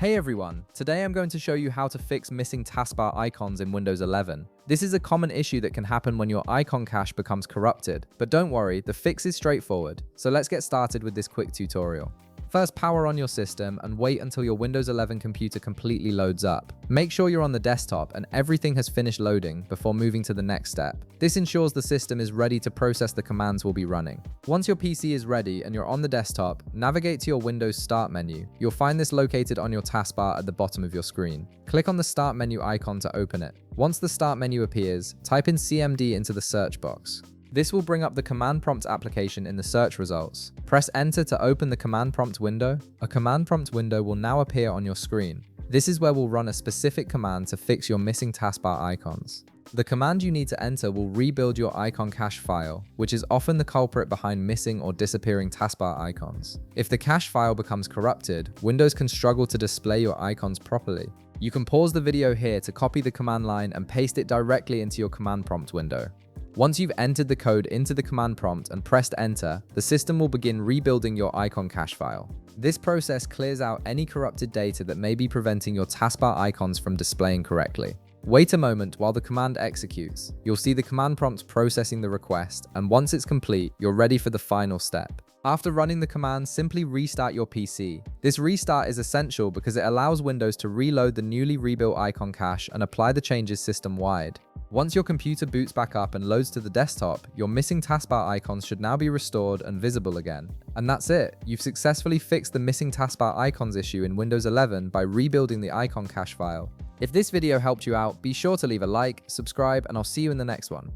Hey everyone, today I'm going to show you how to fix missing taskbar icons in Windows 11. This is a common issue that can happen when your icon cache becomes corrupted, but don't worry, the fix is straightforward. So let's get started with this quick tutorial. First, power on your system and wait until your Windows 11 computer completely loads up. Make sure you're on the desktop and everything has finished loading before moving to the next step. This ensures the system is ready to process the commands we'll be running. Once your PC is ready and you're on the desktop, navigate to your Windows Start menu. You'll find this located on your taskbar at the bottom of your screen. Click on the Start menu icon to open it. Once the Start menu appears, type in CMD into the search box. This will bring up the command prompt application in the search results. Press enter to open the command prompt window. A command prompt window will now appear on your screen. This is where we'll run a specific command to fix your missing taskbar icons. The command you need to enter will rebuild your icon cache file, which is often the culprit behind missing or disappearing taskbar icons. If the cache file becomes corrupted, Windows can struggle to display your icons properly. You can pause the video here to copy the command line and paste it directly into your command prompt window. Once you've entered the code into the command prompt and pressed enter, the system will begin rebuilding your icon cache file. This process clears out any corrupted data that may be preventing your taskbar icons from displaying correctly. Wait a moment while the command executes. You'll see the command prompt processing the request, and once it's complete, you're ready for the final step. After running the command, simply restart your PC. This restart is essential because it allows Windows to reload the newly rebuilt icon cache and apply the changes system-wide. Once your computer boots back up and loads to the desktop, your missing taskbar icons should now be restored and visible again. And that's it. You've successfully fixed the missing taskbar icons issue in Windows 11 by rebuilding the icon cache file. If this video helped you out, be sure to leave a like, subscribe, and I'll see you in the next one.